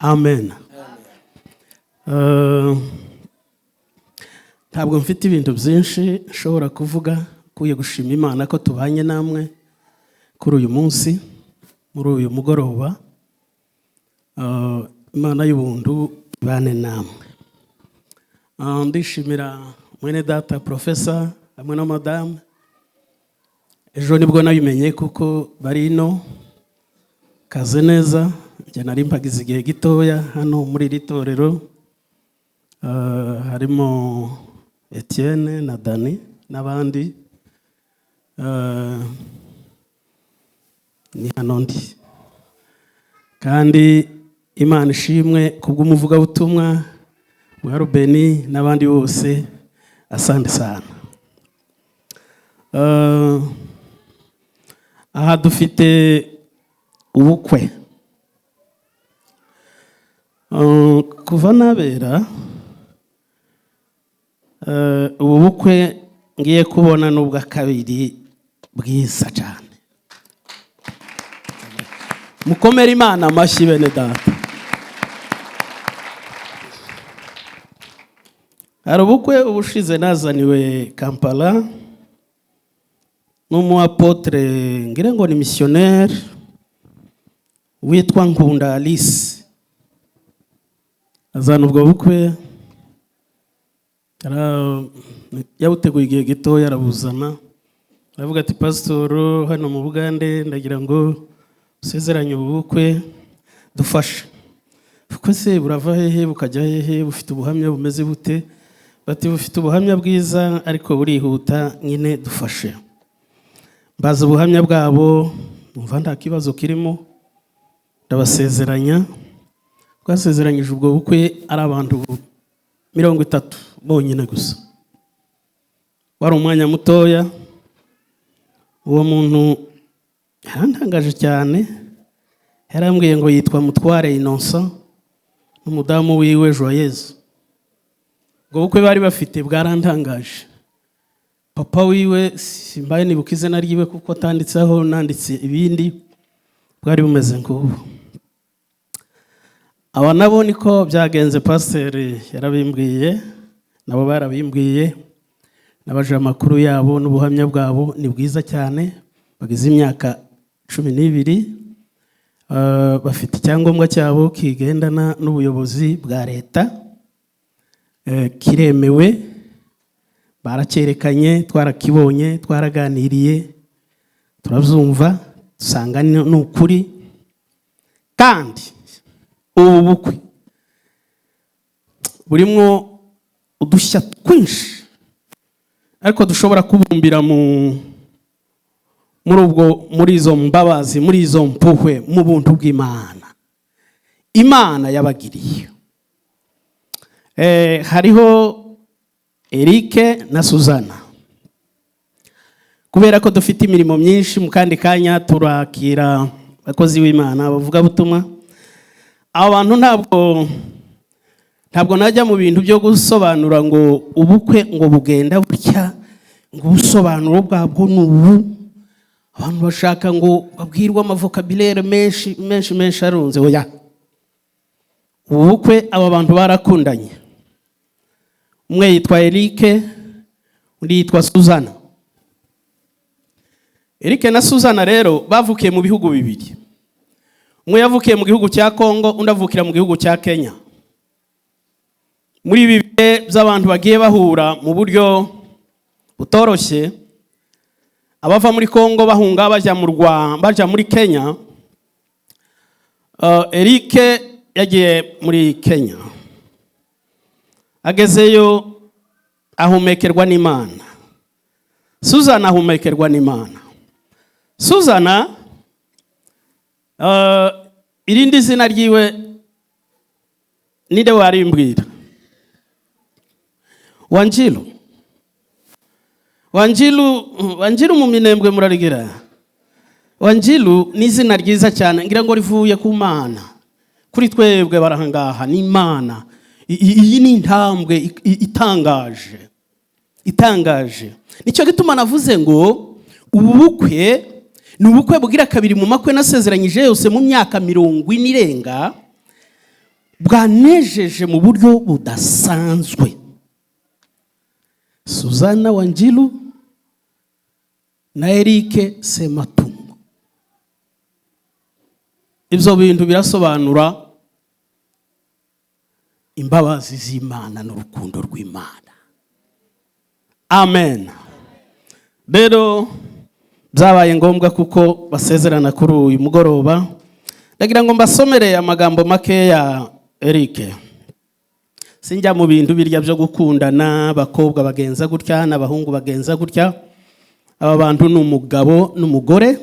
Amen. Ntabwo mfite ibintu byinshi nshobora kuvuga, kuye gushima Imana ko tubanye namwe kuri uyu munsi, muri uyu mugoroba. Imana y'ubuntu bane namwe. Ndishimira mwene data Professor hamwe na Madame. Ejo nibwo nabimenye kuko bari ino kaze neza. Njye nari mpagize igihe gitoya hano muri iri torero. Harimo Etienne na Dani n'abandi. Ni hano ndi. Kandi Imana ishimwe kubw'umuvugabutumwa wa Rubeni n'abandi bose. Asante sana. Aha dufite ubukwe. Kuva nabera ubu bukwe ngiye kubona n'ubwa kabiri bwiza cyane. Mukomere Imana amashyi bene data. Hari ubukwe ubushize nazaniwe Kampala n'umu apotre ngira ngo ni missionnaire witwa Nkunda Alice. Azana ubwo bukwe yabuteguye igihe gito yarabuzana. Aravuga ati pastor hano mu Bugande ndagira ngo usezeranye ubukwe dufashe. Kuko se burava hehe bukajya hehe, bufite ubuhamya bumeze bute? Bati bufite ubuhamya bwiza ariko burihuta, nyine dufashe. Mbaza ubuhamya bwabo, umva nta kibazo kirimo, ndabasezeranya. Twasezeranyije ubwo bukwe ari abantu 30 bonyine gusa. Wari umwanya mutoya. Uwo muntu yarantangaje cyane. Yarambwiye ngo yitwa Mutware Innocent n'umudamu wiwe Joyeuse. Ubwo bukwe bari bafite bwarantangaje. Papa wiwe simbaye nibuka izina ryiwe kuko atanditseho, nanditse ibindi. Bwari bumeze nk'ubu. Aba nabo niko byagenze. Pastor yarabimbwiye, nabo barabimbwiye. Nabaje amakuru yabo n'ubuhamya bwabo ni bwiza cyane. Bagize imyaka 12. Bafite icyangombwa cyabo kigendana n'ubuyobozi bwa leta. Kiremewe, barakerekanye, twarakibonye, twaraganiriye, turabyumva, dusanga ni ukuri. Kandi ubu bukwe burimo udushya twinshi, ariko dushobora kubumbira muri izo mbabazi, muri izo mpuhwe, mu buntu bw'Imana Imana yabagiriye. Hariho Eric na Suzana. Kubera ko dufite imirimo myinshi, mu kandi kanya turakira abakozi w'Imana bavuga butumwa. Abantu ntabwo najya mu bintu byo gusobanura ngo ubukwe ngo bugenda butya, ngo ubusobanuro bwabwo n'ubu. Abantu bashaka ngo babwirwe amavokabulaire menshi arunze. Oya, ubukwe aba bantu barakundanye. Umwe yitwa Eric, undi yitwa Suzana. Eric na Suzana rero bavukiye mu bihugu bibiri. Umwe yavukiye mu gihugu cya Kongo, undi avukira mu gihugu cya Kenya. Muri ibi bihe by'abantu bagiye bahura mu buryo butoroshye, abava muri Kongo bahunga bajya muri Kenya. Eric yagiye muri Kenya. Agezeyo ahumekerwa n'Imana. Suzana ahumekerwa n'Imana. Suzana irindi zina ryiwe ninde warimbwira? Wanjiru mu Minembwe murarigira. Wanjiru ni izina ryiza cyane, ngira ngo rivuye ku Mana. Kuri twebwe barahangaha ni Imana. Iyi ni intambwe itangaje. Nicyo gituma navuze ngo ubu bukwe ni ubukwe bugira kabiri mu makwe nasezeranyije yose mu myaka 40 irenga. bwanejeje mu buryo budasanzwe. Suzana Wanjiru na Eric Sematungo. Ibyo bintu birasobanura imbabazi z'Imana n'urukundo rw'Imana. Amen. Rero byabaye ngombwa kuko basezerana kuri uyu mugoroba. Ndagira ngo mbasomere amagambo make ya Eric. Sinjya mu bintu birya byo gukundana, abakobwa bagenza gutya n'abahungu bagenza gutya. Aba bantu n'umugabo n'umugore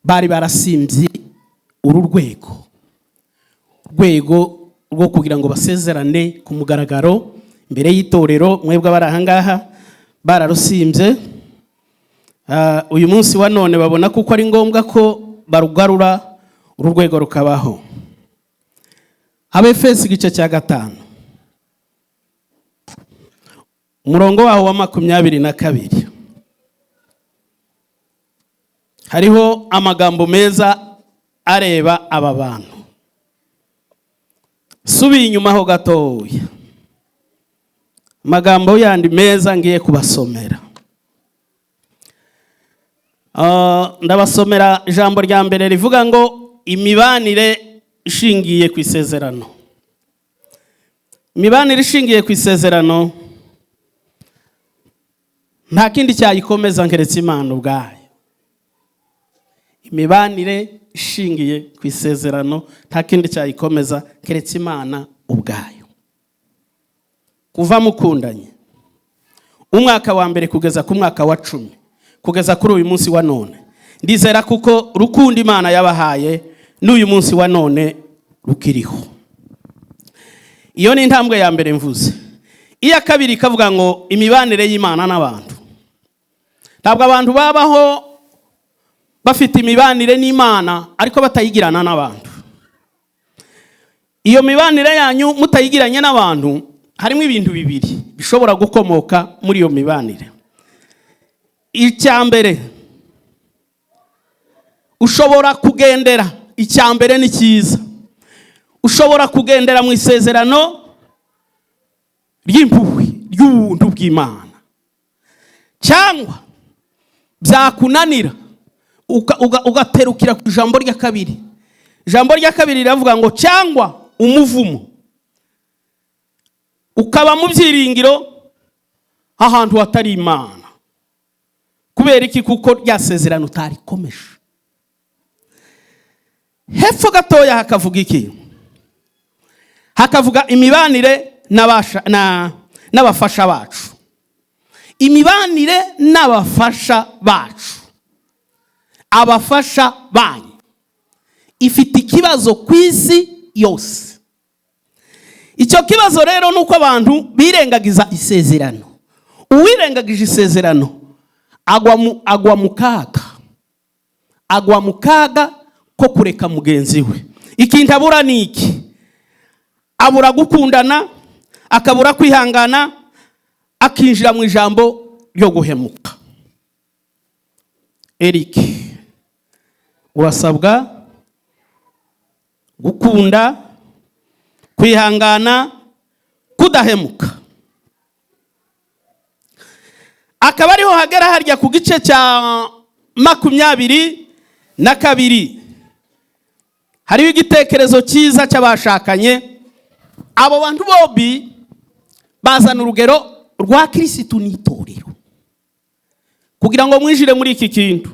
bari barasimbye uru rwego rwo kugira ngo basezerane ku mugaragaro imbere y'itorero. Mwebwe bari ahangaha bararusimbye. Uyu munsi wa none babona kuko ari ngombwa ko barugarura uru rwego rukabaho. Abefesi igice cya 5 umurongo waho wa 22 hariho amagambo meza areba aba bantu. Subiye inyuma ho gatoya, amagambo yandi meza ngiye kubasomera. Ndabasomera ijambo rya mbere rivuga ngo imibanire ishingiye ku isezerano. Imibanire ishingiye ku isezerano nta kindi cyayikomeza nkeretse Imana ubwayo. Imibanire ishingiye ku isezerano nta kindi cyayikomeza keretse Imana ubwayo. Kuva mukundanye umwaka wa mbere kugeza ku mwaka wa 10 kugeza kuri uyu munsi wa none, ndizera kuko rukundo Imana yabahaye n'uyu munsi wa none rukiriho. Iyo ni intambwe ya mbere mvuze. Iya kabiri kavuga ngo imibanire y'Imana n'abantu. Ntabwo abantu babaho bafite imibanire n'Imana ariko batayigirana n'abantu. Iyo mibanire yanyu mutayigiranye n'abantu, harimo ibintu bibiri bishobora gukomoka muri iyo mibanire. Icyambere, ushobora kugendera, icyambere ni cyiza, ushobora kugendera mu isezerano ry'impuhwe ry'ubuntu bw'Imana, cyangwa byakunanira ugaterukira ku ijambo rya kabiri. Ijambo rya kabiri riravuga ngo cyangwa umuvumo, ukaba mu byiringiro ahantu hatari Imana. Kubera iki? Kuko rya sezerano utarikomeje. Hepfo gatoya hakavuga iki? Hakavuga imibanire n'abafasha bacu. Imibanire n'abafasha bacu, abafasha banyu, ifite ikibazo ku isi yose. Icyo kibazo rero nuko abantu birengagiza isezerano. Uwirengagije isezerano agwa mu kaga ko kureka mugenzi we. Ikintu abura ni iki? Abura gukundana, akabura kwihangana, akinjira mu ijambo ryo guhemuka. Eric, urasabwa gukunda, kwihangana, kudahemuka. Akaba ariho hagera harya ku gice cya 22 hariho igitekerezo cyiza cy'abashakanye. Abo bantu bombi bazana urugero rwa Kristo n'itorero kugira ngo mwijire muri iki kintu,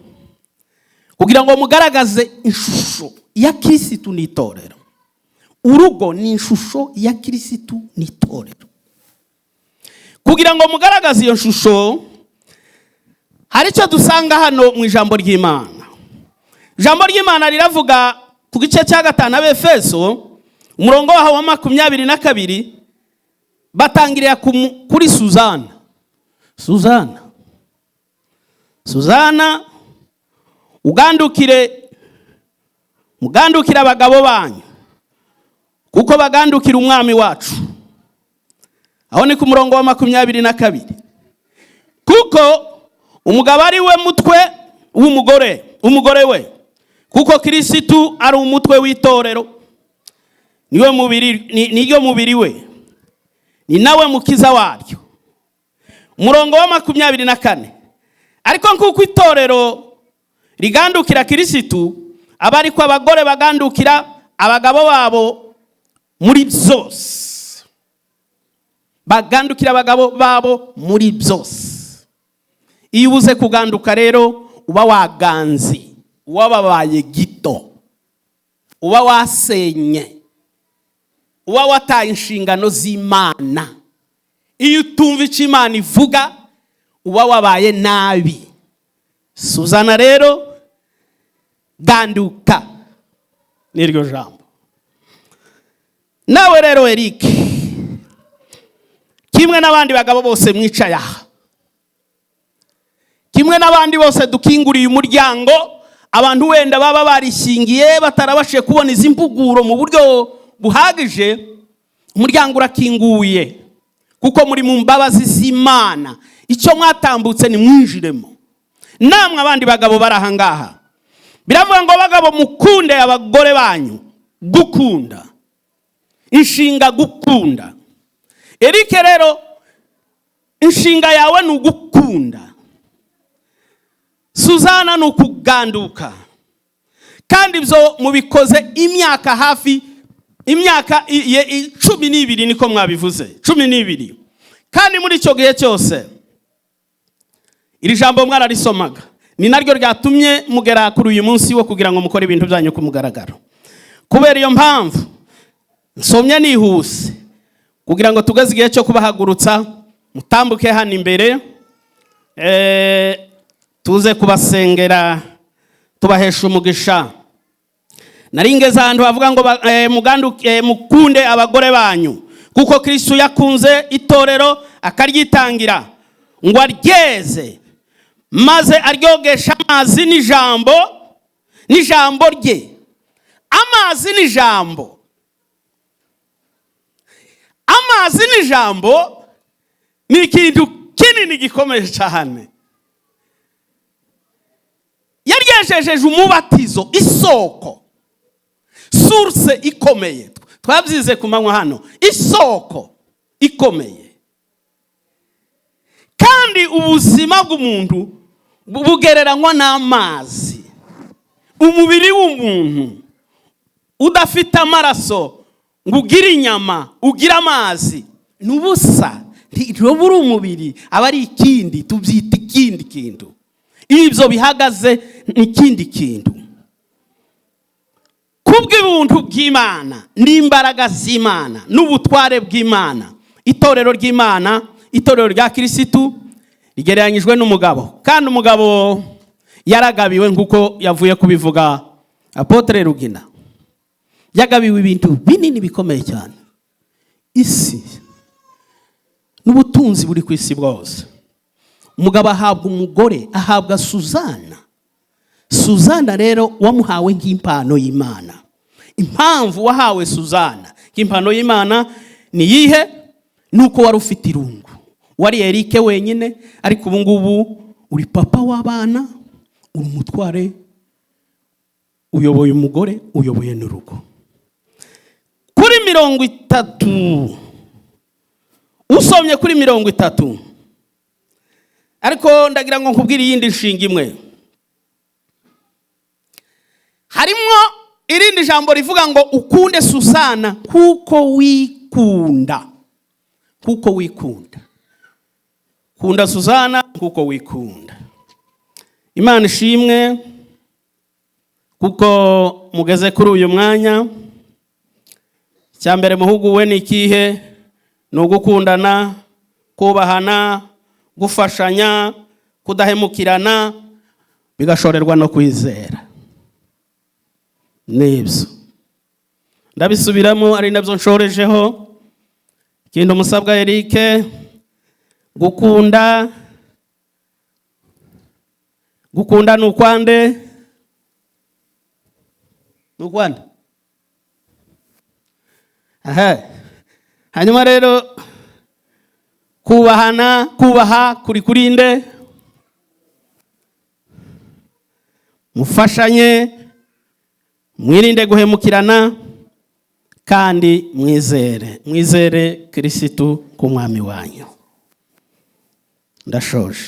kugira ngo mugaragaze ishusho ya Kristo n'itorero. Urugo ni ishusho ya Kristo n'itorero. Kugira ngo mugaragaze iyo shusho, hari icyo dusanga hano mu ijambo ry'Imana. Ijambo ry'Imana riravuga ku gice cya 5 Abefeso umurongo waho wa 22 batangirira kuri Suzana, mugandukire abagabo banyu kuko bagandukira umwami wacu. Aho ni ku murongo wa 22. Kuko umugabo ari we mutwe w'umugore we, kuko Kristo ari umutwe w'itorero, niyo mubiri we, ni nawe mukiza waryo. Umurongo wa 24. Ariko nkuko itorero rigandukira Kristo, abariko abagore bagandukira abagabo babo muri byose. Bagandukira abagabo babo muri byose. Iyo ubuze kuganduka rero uba waganzi, wababaye gito, uba wasenye, uba wataye inshingano z'Imana. Iyo utumva icyo Imana ivuga uba wabaye nabi. Suzana rero, ganduka niryo jambo. Nawe rero Eric, kimwe n'abandi bagabo bose mwicaye aha, kimwe n'abandi bose dukinguriye umuryango, abantu wenda baba barishingiye batarabashe kubona izi mbuguro mu buryo buhagije, umuryango urakinguye kuko muri mu mbabazi z'Imana. Icyo mwatambutse ni mwinjiremo. Namwe abandi bagabo barahangaha, biravuga ngo bagabo mukunde abagore banyu. Gukunda, inshinga gukunda. Eric rero, inshinga yawe ni ugukunda. Suzana ni ukuganduka. Kandi ibyo mubikoze imyaka hafi imyaka 12 niko mwabivuze, 12. Kandi muri icyo gihe cyose iri jambo mwararisomaga, ni naryo ryatumye mugera kuri uyu munsi wo kugira ngo mukore ibintu byanyu ku mugaragaro. Kubera iyo mpamvu nsomye nihuse kugira ngo tugeze igihe cyo kubahagurutsa mutambuke hano imbere, tuze kubasengera tubahesha umugisha. Naringeze ahantu bavuga ngo mukunde abagore banyu kuko Kristo yakunze itorero akaryitangira ngo aryeze, maze aryogesha amazi n'ijambo rye. Amazi n'ijambo, amazi n'ijambo ni ikintu kinini gikomeye cyane. Yaryejejeje umubatizo, isoko, source ikomeye. Twabyize ku manywa hano, isoko ikomeye. Kandi ubuzima bw'umuntu bugereranywa n'amazi. Umubiri w'umuntu udafite amaraso ngo ugire inyama, ugire amazi, nubusa. Ntiburi umubiri, aba ari ikindi, tubyita ikindi kintu. Ibyo bihagaze n'ikindi kintu. Kubw'ubuntu bw'Imana n'imbaraga z'Imana n'ubutware bw'Imana, itorero ry'Imana, itorero rya Kristo rigereranyijwe n'umugabo. Kandi umugabo yaragabiwe nkuko yavuye kubivuga Apotre Rugina. Yagabiwe ibintu binini bikomeye cyane. Isi n'ubutunzi buri ku isi bwose. Umugabo ahabwa umugore, ahabwa Suzana. Suzana rero wamuhawe nk'impano y'Imana. Impamvu wahawe Suzana nk'impano y'Imana ni yihe? Nuko wari ufite irungu. Wari Eric wenyine, ariko ubu ngubu uri papa w'abana, uri umutware, uyoboye umugore, uyoboye n'urugo. Kuri 30, usomye kuri 30, ariko ndagira ngo nkubwire iyindi nshinga imwe. Harimo irindi jambo rivuga ngo ukunde Suzana kuko wikunda. Kuko wikunda. Kunda Suzana kuko wikunda. Imana ishimwe kuko mugeze kuri uyu mwanya. Cyambere muhuguwe n'ikihe? No gukundana, kubahana, gufashanya, kudahemukirana, bigashorerwa no kwizera. Nibyo ndabisubiramo, ari nabyo nshorejeho. Kintu musabwa Eric, gukunda nukwande hanyuma rero kubaha kuri kurinde, mufashanye, mwirinde guhemukirana, kandi mwizere Kristo nk'umwami wanyu. Ndashoje.